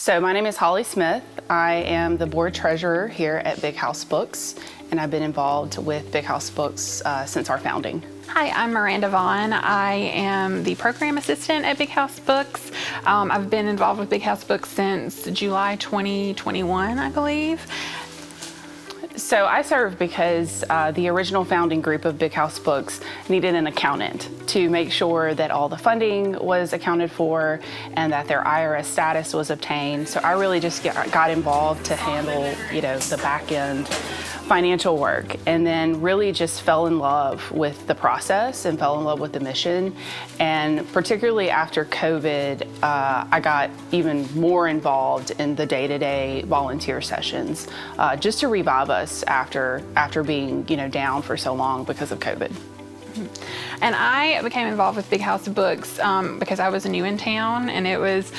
So my name is Holly Smith. I am the board treasurer here at Big House Books, and I've been involved with Big House Books since our founding. Hi, I'm Miranda Vaughn. I am the program assistant at Big House Books. I've been involved with Big House Books since July 2021, I believe. So I serve because the original founding group of Big House Books needed an accountant to make sure that all the funding was accounted for and that their IRS status was obtained. So I really just got involved to handle, the back end financial work, and then really just fell in love with the process and fell in love with the mission. And particularly after COVID, I got even more involved in the day-to-day volunteer sessions, just to revive us after being down for so long because of COVID. And I became involved with Big House Books because I was new in town, and it was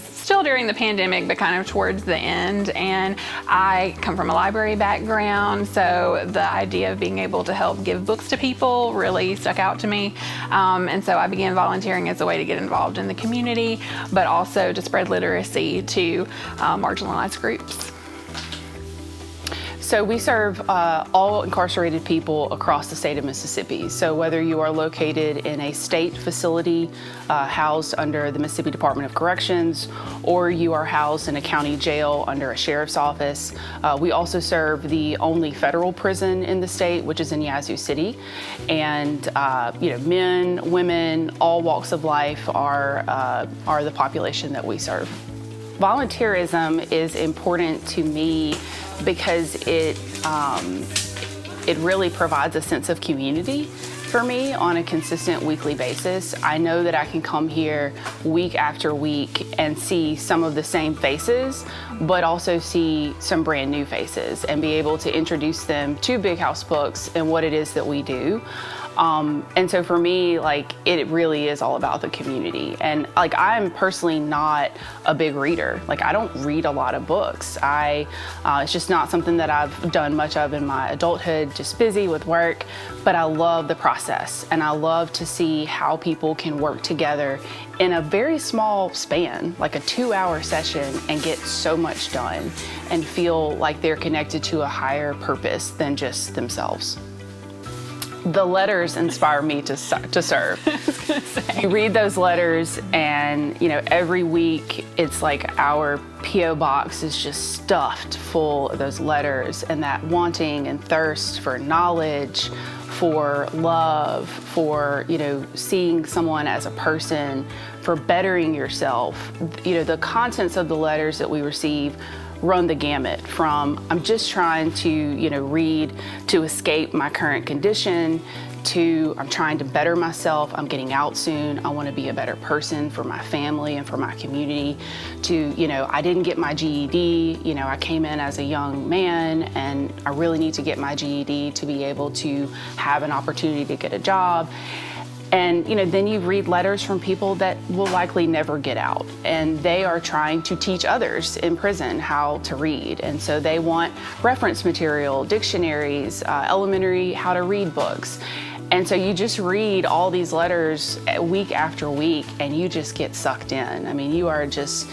still during the pandemic, but kind of towards the end. And I come from a library background, so the idea of being able to help give books to people really stuck out to me. And so I began volunteering as a way to get involved in the community, but also to spread literacy to marginalized groups. So we serve all incarcerated people across the state of Mississippi. So whether you are located in a state facility housed under the Mississippi Department of Corrections, or you are housed in a county jail under a sheriff's office, we also serve the only federal prison in the state, which is in Yazoo City. And men, women, all walks of life are the population that we serve. Volunteerism is important to me because it really provides a sense of community for me on a consistent weekly basis. I know that I can come here week after week and see some of the same faces, but also see some brand new faces and be able to introduce them to Big House Books and what it is that we do. And so for me, it really is all about the community. And I'm personally not a big reader. I don't read a lot of books. It's just not something that I've done much of in my adulthood, just busy with work, but I love the process, and I love to see how people can work together in a very small span, like a 2-hour session, and get so much done and feel like they're connected to a higher purpose than just themselves. The letters inspire me to serve. You read those letters, and every week it's like our P.O. box is just stuffed full of those letters and that wanting and thirst for knowledge, for love, for seeing someone as a person, for bettering yourself. The contents of the letters that we receive run the gamut from I'm just trying to read to escape my current condition, to I'm trying to better myself, I'm getting out soon, I want to be a better person for my family and for my community, to I didn't get my GED, I came in as a young man and I really need to get my GED to be able to have an opportunity to get a job. And then you read letters from people that will likely never get out, and they are trying to teach others in prison how to read. And so they want reference material, dictionaries, elementary how to read books. And so you just read all these letters week after week, and you just get sucked in. I mean, you are just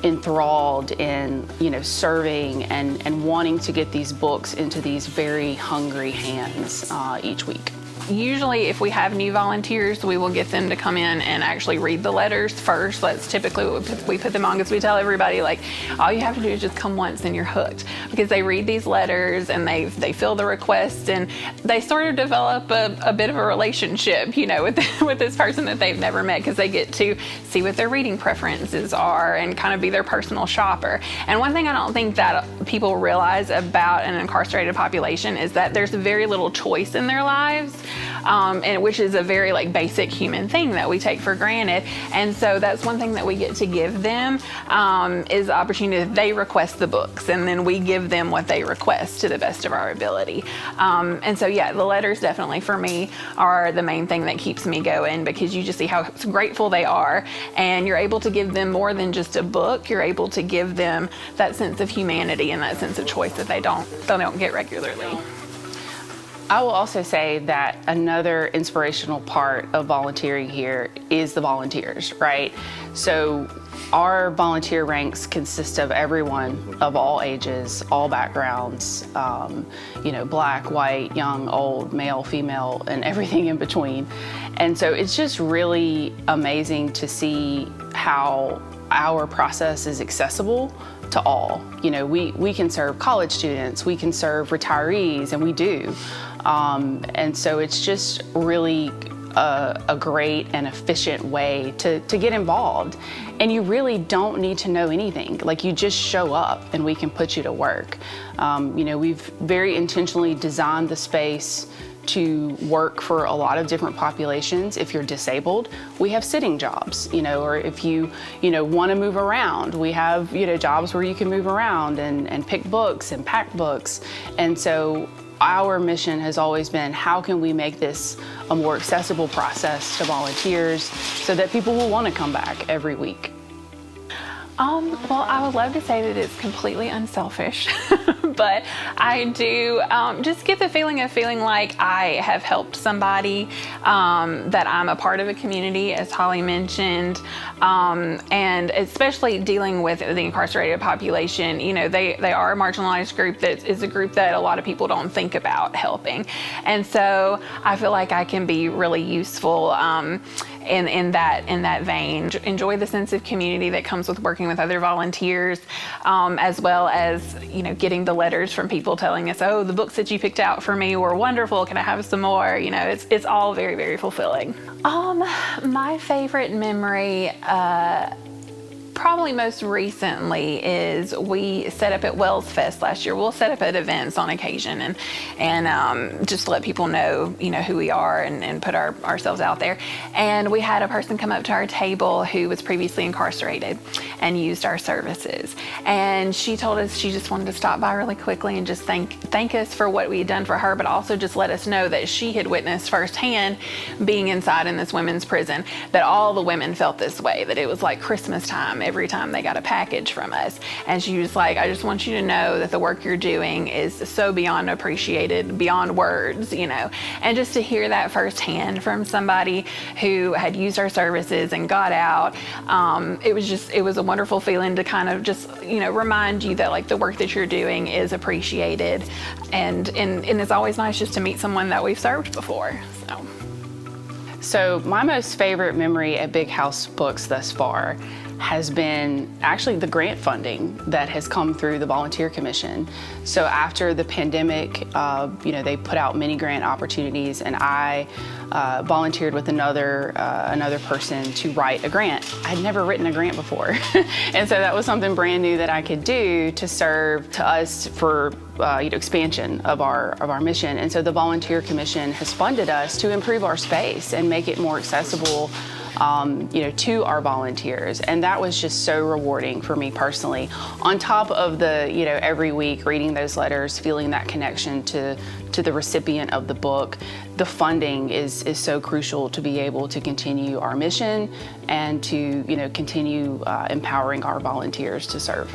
enthralled in serving and wanting to get these books into these very hungry hands each week. Usually if we have new volunteers, we will get them to come in and actually read the letters first. That's typically what we put them on, because we tell everybody, all you have to do is just come once and you're hooked, because they read these letters and they fill the requests, and they sort of develop a bit of a relationship, with this person that they've never met, because they get to see what their reading preferences are and kind of be their personal shopper. And one thing I don't think that people realize about an incarcerated population is that there's very little choice in their lives. And which is a very basic human thing that we take for granted. And so that's one thing that we get to give them is the opportunity that they request the books, and then we give them what they request to the best of our ability. And so the letters definitely for me are the main thing that keeps me going, because you just see how grateful they are, and you're able to give them more than just a book. You're able to give them that sense of humanity and that sense of choice that they don't get regularly. I will also say that another inspirational part of volunteering here is the volunteers, right? So our volunteer ranks consist of everyone of all ages, all backgrounds, Black, white, young, old, male, female, and everything in between. And so it's just really amazing to see how our process is accessible to all. We can serve college students, we can serve retirees, and we do. And so it's just really a great and efficient way to get involved. And you really don't need to know anything. Like, you just show up and we can put you to work. We've very intentionally designed the space to work for a lot of different populations. If you're disabled, we have sitting jobs, or if you want to move around, we have, jobs where you can move around and pick books and pack books. And so our mission has always been, how can we make this a more accessible process to volunteers so that people will want to come back every week? Well, I would love to say that it's completely unselfish, but I do just get the feeling of feeling like I have helped somebody, that I'm a part of a community, as Holly mentioned, and especially dealing with the incarcerated population. They are a marginalized group that is a group that a lot of people don't think about helping. And so I feel like I can be really useful in that vein. Enjoy the sense of community that comes with working with other volunteers, as well as getting the letters from people telling us, oh, the books that you picked out for me were wonderful, can I have some more? It's all very, very fulfilling. My favorite memory, probably most recently, is we set up at Wells Fest last year. We'll set up at events on occasion and just let people know who we are and put ourselves out there. And we had a person come up to our table who was previously incarcerated and used our services. And she told us she just wanted to stop by really quickly and just thank us for what we had done for her, but also just let us know that she had witnessed firsthand, being inside in this women's prison, that all the women felt this way, that it was like Christmas time every time they got a package from us. And she was like, I just want you to know that the work you're doing is so beyond appreciated, beyond words, and just to hear that firsthand from somebody who had used our services and got out, it was a wonderful feeling to kind of just, remind you that like the work that you're doing is appreciated, and it's always nice just to meet someone that we've served before. So my most favorite memory at Big House Books thus far has been actually the grant funding that has come through the Volunteer Commission. So after the pandemic, they put out many grant opportunities, and I volunteered with another person to write a grant. I'd never written a grant before, and so that was something brand new that I could do to serve to us for expansion of our mission. And so the Volunteer Commission has funded us to improve our space and make it more accessible to our volunteers. And that was just so rewarding for me personally. On top of the, every week reading those letters, feeling that connection to the recipient of the book, the funding is so crucial to be able to continue our mission and to, continue empowering our volunteers to serve.